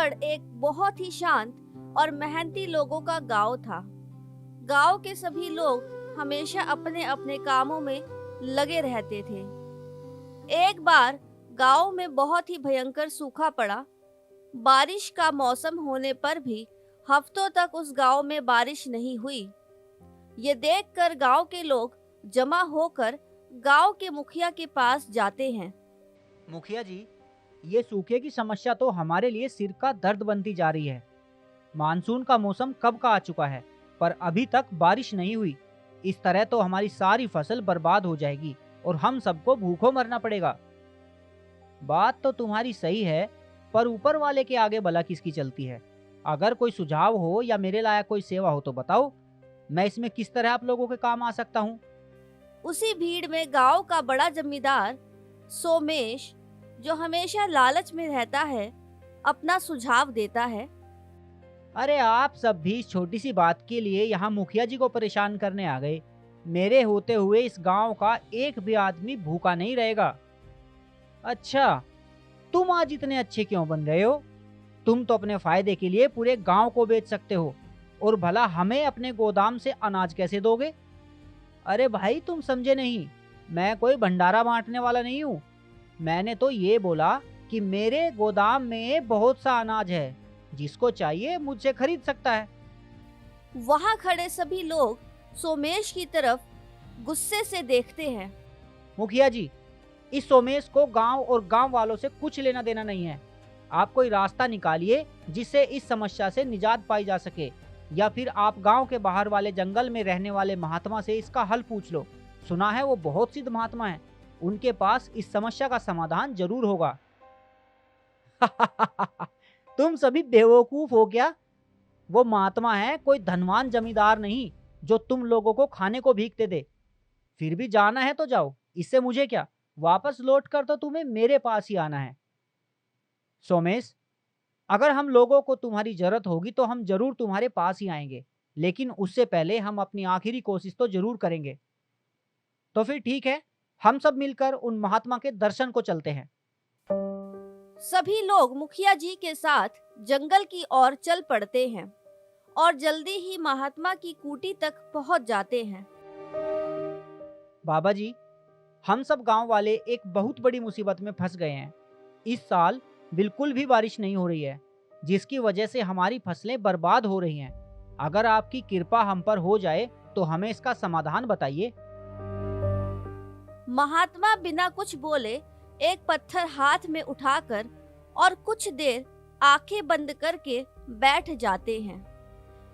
राजगढ़ एक बहुत ही शांत और मेहनती लोगों का गांव था। गांव के सभी लोग हमेशा अपने अपने कामों में लगे रहते थे। एक बार गांव में बहुत ही भयंकर सूखा पड़ा। बारिश का मौसम होने पर भी हफ्तों तक उस गांव में बारिश नहीं हुई। ये देखकर गांव के लोग जमा होकर गांव के मुखिया के पास जाते हैं। मुखिया जी, ये सूखे की समस्या तो हमारे लिए सिर का दर्द बनती जा रही है। मानसून का मौसम कब का आ चुका है, पर अभी तक बारिश नहीं हुई। इस तरह तो हमारी सारी फसल बर्बाद हो जाएगी और हम सबको भूखों मरना पड़ेगा। बात तो तुम्हारी सही है, पर ऊपर वाले के आगे भला किसकी चलती है। अगर कोई सुझाव हो या मेरे लायक कोई सेवा हो तो बताओ, मैं इसमें किस तरह आप लोगों के काम आ सकता हूँ। उसी भीड़ में गांव का बड़ा जमींदार सोमेश, जो हमेशा लालच में रहता है, अपना सुझाव देता है। अरे आप सब भी इस छोटी सी बात के लिए यहाँ मुखिया जी को परेशान करने आ गए। मेरे होते हुए इस गांव का एक भी आदमी भूखा नहीं रहेगा। अच्छा, तुम आज इतने अच्छे क्यों बन रहे हो? तुम तो अपने फायदे के लिए पूरे गांव को बेच सकते हो, और भला हमें अपने गोदाम से अनाज कैसे दोगे? अरे भाई, तुम समझे नहीं, मैं कोई भंडारा बांटने वाला नहीं हूँ। मैंने तो ये बोला कि मेरे गोदाम में बहुत सा अनाज है, जिसको चाहिए मुझसे खरीद सकता है। वहां खड़े सभी लोग सोमेश की तरफ गुस्से से देखते हैं। मुखिया जी, इस सोमेश को गांव और गांव वालों से कुछ लेना देना नहीं है। आप कोई रास्ता निकालिए जिससे इस समस्या से निजात पाई जा सके, या फिर आप गांव के बाहर वाले जंगल में रहने वाले महात्मा से इसका हल पूछ लो। सुना है वो बहुत सिद्ध महात्मा है, उनके पास इस समस्या का समाधान जरूर होगा। तुम सभी बेवकूफ हो क्या? वो महात्मा है कोई धनवान जमींदार नहीं, जो तुम लोगों को खाने को भीख दे दे। फिर भी जाना है तो जाओ, इससे मुझे क्या। वापस लौट कर तो तुम्हें मेरे पास ही आना है। सोमेश, अगर हम लोगों को तुम्हारी जरूरत होगी तो हम जरूर तुम्हारे पास ही आएंगे, लेकिन उससे पहले हम अपनी आखिरी कोशिश तो जरूर करेंगे। तो फिर ठीक है, हम सब मिलकर उन महात्मा के दर्शन को चलते हैं। सभी लोग मुखिया जी के साथ जंगल की ओर चल पड़ते हैं और जल्दी ही महात्मा की कुटी तक पहुंच जाते हैं। बाबा जी, हम सब गांव वाले एक बहुत बड़ी मुसीबत में फंस गए हैं। इस साल बिल्कुल भी बारिश नहीं हो रही है, जिसकी वजह से हमारी फसलें बर्बाद हो रही हैं। अगर आपकी कृपा हम पर हो जाए तो हमें इसका समाधान बताइए। महात्मा बिना कुछ बोले एक पत्थर हाथ में उठाकर और कुछ देर आंखें बंद करके बैठ जाते हैं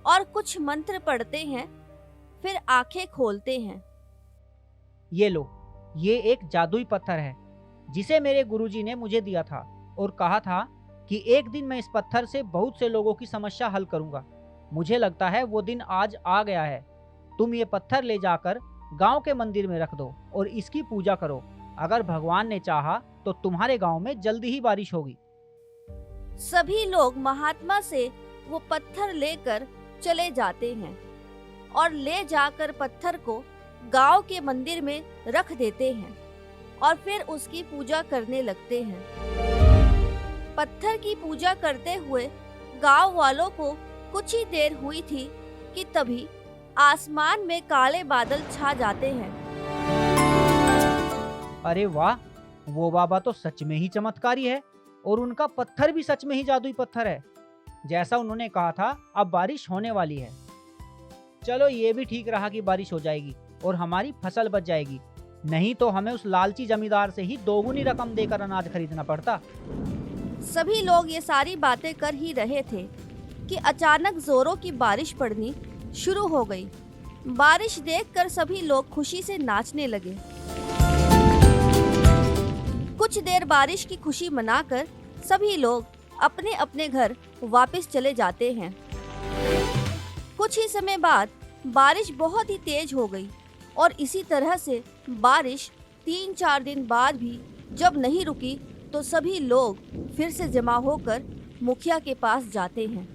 और कुछ मंत्र पढ़ते हैं, फिर आंखें खोलते हैं। ये लो, ये एक जादुई पत्थर है, जिसे मेरे गुरुजी ने मुझे दिया था और कहा था कि एक दिन मैं इस पत्थर से बहुत से लोगों की समस्या हल करूंगा। मुझे लगता है वो दिन आज आ गया है। तुम ये पत्थर ले जाकर गांव के मंदिर में रख दो और इसकी पूजा करो। अगर भगवान ने चाहा तो तुम्हारे गांव में जल्दी ही बारिश होगी। सभी लोग महात्मा से वो पत्थर लेकर चले जाते हैं और ले जाकर पत्थर को गांव के मंदिर में रख देते हैं और फिर उसकी पूजा करने लगते हैं। पत्थर की पूजा करते हुए गांव वालों को कुछ ही देर हुई थी कि तभी आसमान में काले बादल छा जाते हैं। अरे वाह, वो बाबा तो सच में ही चमत्कारी है, और उनका पत्थर भी सच में ही जादुई पत्थर है। जैसा उन्होंने कहा था, अब बारिश होने वाली है। चलो, ये भी ठीक रहा कि बारिश हो जाएगी और हमारी फसल बच जाएगी, नहीं तो हमें उस लालची जमींदार से ही दोगुनी रकम देकर अनाज खरीदना पड़ता। सभी लोग ये सारी बातें कर ही रहे थे कि अचानक जोरों की बारिश पड़नी शुरू हो गई। बारिश देखकर सभी लोग खुशी से नाचने लगे। कुछ देर बारिश की खुशी मनाकर सभी लोग अपने अपने घर वापस चले जाते हैं। कुछ ही समय बाद बारिश बहुत ही तेज हो गई और इसी तरह से बारिश 3-4 दिन बाद भी जब नहीं रुकी तो सभी लोग फिर से जमा होकर मुखिया के पास जाते हैं।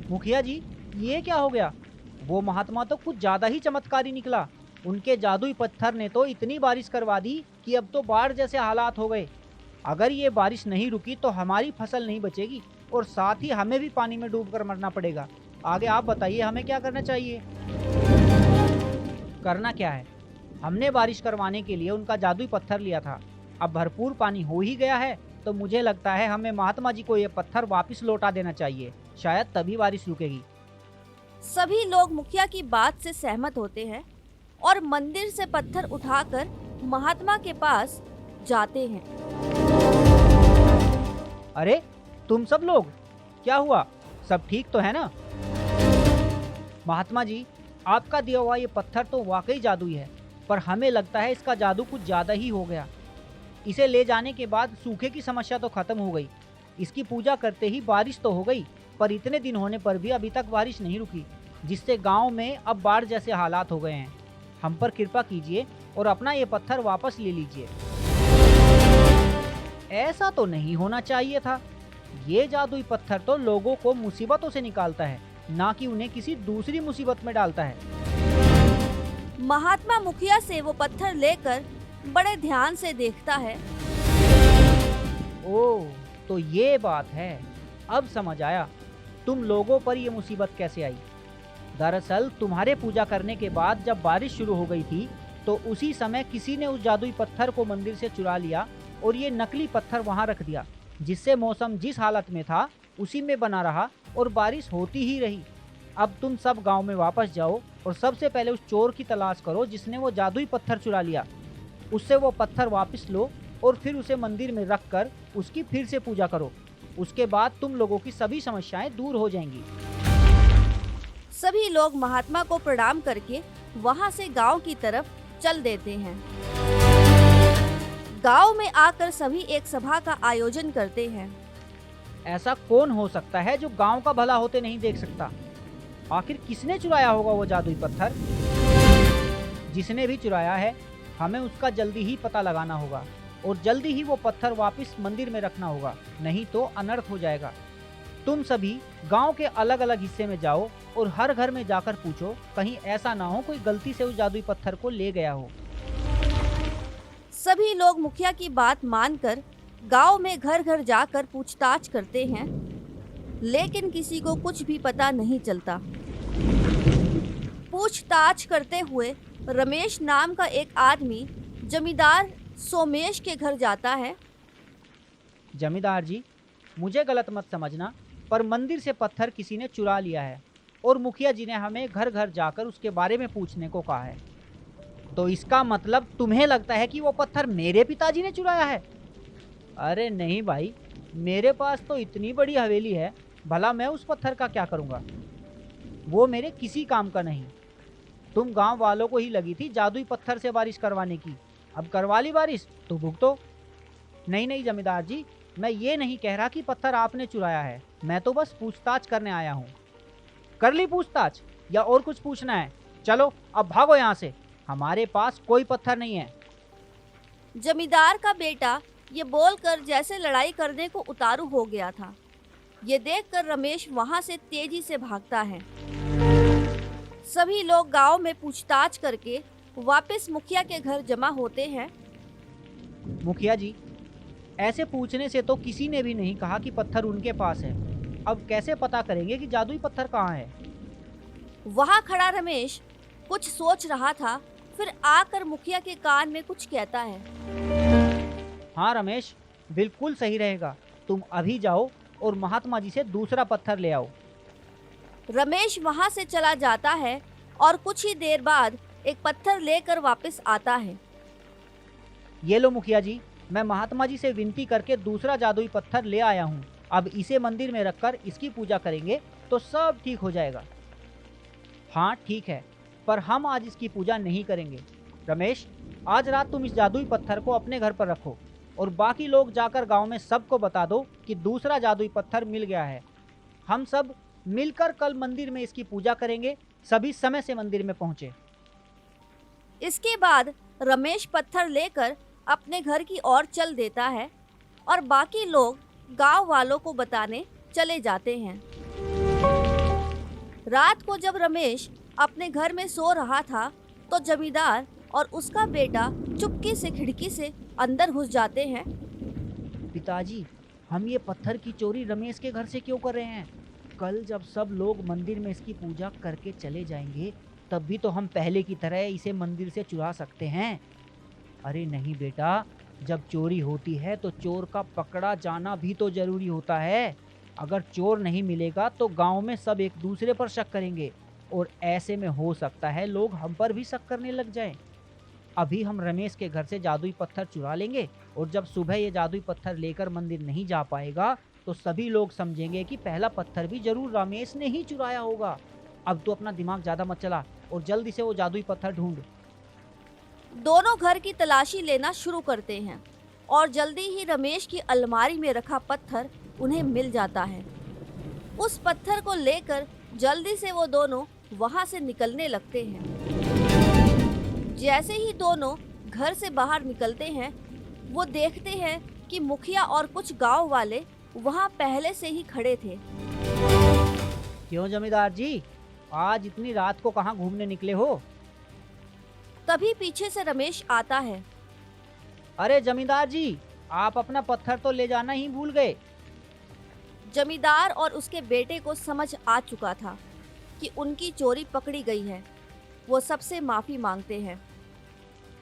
मुखिया जी, ये क्या हो गया? वो महात्मा तो कुछ ज्यादा ही चमत्कारी निकला। उनके जादुई पत्थर ने तो इतनी बारिश करवा दी कि अब तो बाढ़ जैसे हालात हो गए। अगर ये बारिश नहीं रुकी तो हमारी फसल नहीं बचेगी और साथ ही हमें भी पानी में डूबकर मरना पड़ेगा। आगे आप बताइए हमें क्या करना चाहिए? करना क्या है? हमने बारिश करवाने के लिए उनका जादुई पत्थर लिया था। अब भरपूर पानी हो ही गया है, तो मुझे लगता है हमें महात्मा जी को ये पत्थर वापस लौटा देना चाहिए। शायद तभी बारिश रुकेगी। सभी लोग मुखिया की बात से सहमत होते हैं और मंदिर से पत्थर उठाकर महात्मा के पास जाते हैं। अरे तुम सब लोग, क्या हुआ? सब ठीक तो है ना? महात्मा जी, आपका दिया हुआ ये पत्थर तो वाकई जादुई है, पर हमें लगता है इसका जादू कुछ ज़्यादा ही हो गया। इसे ले जाने के बाद सूखे की समस्या तो खत्म हो गई, इसकी पूजा करते ही बारिश तो हो गई, पर इतने दिन होने पर भी अभी तक बारिश नहीं रुकी, जिससे गांव में अब बाढ़ जैसे हालात हो गए हैं। हम पर कृपा कीजिए और अपना ये पत्थर वापस ले लीजिए। ऐसा तो नहीं होना चाहिए था। ये जादुई पत्थर तो लोगों को मुसीबतों से निकालता है, ना कि उन्हें किसी दूसरी मुसीबत में डालता है। महात्मा मुखिया से वो पत्थर लेकर बड़े ध्यान से देखता है। ओह, तो ये बात है। अब समझ आया तुम लोगों पर ये मुसीबत कैसे आई। दरअसल तुम्हारे पूजा करने के बाद जब बारिश शुरू हो गई थी, तो उसी समय किसी ने उस जादुई पत्थर को मंदिर से चुरा लिया और ये नकली पत्थर वहां रख दिया, जिससे मौसम जिस हालत में था उसी में बना रहा और बारिश होती ही रही। अब तुम सब गांव में वापस जाओ और सबसे पहले उस चोर की तलाश करो जिसने वो जादुई पत्थर चुरा लिया। उससे वो पत्थर वापस लो और फिर उसे मंदिर में रख कर उसकी फिर से पूजा करो। उसके बाद तुम लोगों की सभी समस्याएं दूर हो जाएंगी। सभी लोग महात्मा को प्रणाम करके वहां से गांव की तरफ चल देते हैं। गांव में आकर सभी एक सभा का आयोजन करते हैं। ऐसा कौन हो सकता है जो गांव का भला होते नहीं देख सकता? आखिर किसने चुराया होगा वो जादुई पत्थर? जिसने भी चुराया है, हमें उसका जल्दी ही पता लगाना होगा और जल्दी ही वो पत्थर वापस मंदिर में रखना होगा, नहीं तो अनर्थ हो जाएगा। तुम सभी गांव के अलग अलग हिस्से में जाओ और हर घर में जाकर पूछो, कहीं ऐसा ना हो कोई गलती से उस जादुई पत्थर को ले गया हो। सभी लोग मुखिया की बात मानकर गांव में घर घर जाकर पूछताछ करते हैं, लेकिन किसी को कुछ भी पता नहीं चलता। पूछताछ करते हुए रमेश नाम का एक आदमी जमींदार सोमेश के घर जाता है। जमींदार जी, मुझे गलत मत समझना, पर मंदिर से पत्थर किसी ने चुरा लिया है और मुखिया जी ने हमें घर घर जाकर उसके बारे में पूछने को कहा है। तो इसका मतलब तुम्हें लगता है कि वो पत्थर मेरे पिताजी ने चुराया है? अरे नहीं भाई, मेरे पास तो इतनी बड़ी हवेली है, भला मैं उस पत्थर का क्या करूँगा? वो मेरे किसी काम का नहीं। तुम गांव वालों को ही लगी थी जादुई पत्थर से बारिश करवाने की, अब करवा ली बारिश तो भुगतो। नहीं नहीं जमींदार जी, मैं ये नहीं कह रहा कि पत्थर आपने चुराया है, मैं तो बस पूछताछ करने आया हूँ। कर ली पूछताछ या और कुछ पूछना है? चलो अब भागो यहाँ से, हमारे पास कोई पत्थर नहीं है। जमींदार का बेटा ये बोलकर जैसे लड़ाई करने को उतारू हो गया था। ये देखकर रमेश वहां से तेजी से भागता है। सभी लोग गांव में पूछताछ करके वापस मुखिया के घर जमा होते हैं। मुखिया जी, ऐसे पूछने से तो किसी ने भी नहीं कहा कि पत्थर उनके पास है। अब कैसे पता करेंगे कि जादुई पत्थर कहाँ है? वहां खड़ा रमेश कुछ सोच रहा था, फिर आकर मुखिया के कान में कुछ कहता है। हाँ रमेश, बिल्कुल सही रहेगा। तुम अभी जाओ और महात्मा जी से दूसरा पत्थर ले आओ। रमेश वहां से चला जाता है और कुछ ही देर बाद एक पत्थर लेकर वापस आता है। ये लो मुखिया जी, मैं महात्मा जी से विनती करके दूसरा जादुई पत्थर ले आया हूँ। अब इसे मंदिर में रखकर इसकी पूजा करेंगे तो सब ठीक हो जाएगा। हाँ ठीक है, पर हम आज इसकी पूजा नहीं करेंगे। रमेश, आज रात तुम इस जादुई पत्थर को अपने घर पर रखो और बाकी लोग जाकर गांव में सबको बता दो कि दूसरा जादुई पत्थर मिल गया है। हम सब मिलकर कल मंदिर में इसकी पूजा करेंगे। सभी समय से मंदिर में पहुंचे। इसके बाद रमेश पत्थर लेकर अपने घर की ओर चल देता है और बाकी लोग गांव वालों को बताने चले जाते हैं। रात को जब रमेश अपने घर में सो रहा था, तो जमींदार और उसका बेटा चुपके से खिड़की से अंदर घुस जाते हैं। पिताजी, हम ये पत्थर की चोरी रमेश के घर से क्यों कर रहे हैं? कल जब सब लोग मंदिर में इसकी पूजा करके चले जाएंगे, तब भी तो हम पहले की तरह इसे मंदिर से चुरा सकते हैं। अरे नहीं बेटा, जब चोरी होती है तो चोर का पकड़ा जाना भी तो जरूरी होता है। अगर चोर नहीं मिलेगा तो गांव में सब एक दूसरे पर शक करेंगे और ऐसे में हो सकता है लोग हम पर भी शक करने लग जाएं। अभी हम रमेश के घर से जादुई पत्थर चुरा लेंगे और जब सुबह ये जादुई पत्थर लेकर मंदिर नहीं जा पाएगा तो सभी लोग समझेंगे कि पहला पत्थर भी जरूर रमेश ने ही चुराया होगा। अब तो अपना दिमाग ज्यादा मत चला और जल्दी से वो जादुई पत्थर ढूंढ। दोनों घर की तलाशी लेना शुरू करते हैं और जल्दी ही रमेश की अलमारी में रखा पत्थर उन्हें मिल जाता है। उस पत्थर को लेकर जल्दी से वो दोनों वहां से निकलने लगते हैं। जैसे ही दोनों घर से बाहर निकलते हैं, वो देखते हैं कि मुखिया और कुछ गांव वाले वहां पहले से ही खड़े थे। क्यों जमींदार जी, आज इतनी रात को कहाँ घूमने निकले हो? तभी पीछे से रमेश आता है। अरे जमींदार जी, आप अपना पत्थर तो ले जाना ही भूल गए। जमींदार और उसके बेटे को समझ आ चुका था कि उनकी चोरी पकड़ी गई है। वो सबसे माफी मांगते हैं।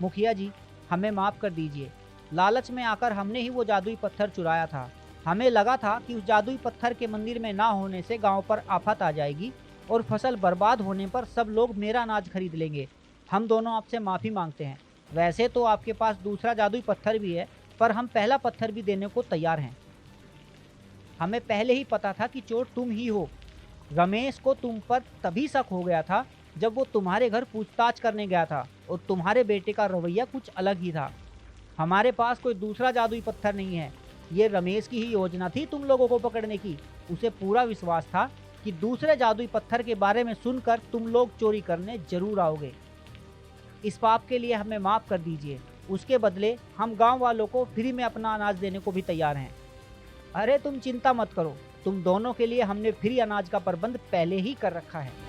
मुखिया जी, हमें माफ कर दीजिए। लालच में आकर हमने ही वो जादुई पत्थर चुराया था। हमें लगा था कि उस जादुई पत्थर के मंदिर में ना होने से गांव पर आफत आ जाएगी और फसल बर्बाद होने पर सब लोग मेरा अनाज खरीद लेंगे। हम दोनों आपसे माफी मांगते हैं। वैसे तो आपके पास दूसरा जादुई पत्थर भी है, पर हम पहला पत्थर भी देने को तैयार हैं। हमें पहले ही पता था कि चोर तुम ही हो। रमेश को तुम पर तभी शक हो गया था जब वो तुम्हारे घर पूछताछ करने गया था और तुम्हारे बेटे का रवैया कुछ अलग ही था। हमारे पास कोई दूसरा जादुई पत्थर नहीं है। ये रमेश की ही योजना थी तुम लोगों को पकड़ने की। उसे पूरा विश्वास था कि दूसरे जादुई पत्थर के बारे में सुनकर तुम लोग चोरी करने जरूर आओगे। इस पाप के लिए हमें माफ़ कर दीजिए। उसके बदले हम गांव वालों को फ्री में अपना अनाज देने को भी तैयार हैं। अरे तुम चिंता मत करो, तुम दोनों के लिए हमने फ्री अनाज का प्रबंध पहले ही कर रखा है।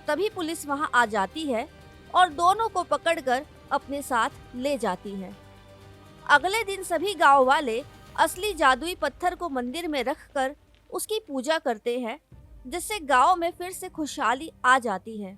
तभी पुलिस वहां आ जाती है और दोनों को पकड़कर अपने साथ ले जाती है। अगले दिन सभी गांव वाले असली जादुई पत्थर को मंदिर में रखकर उसकी पूजा करते हैं, जिससे गांव में फिर से खुशहाली आ जाती है।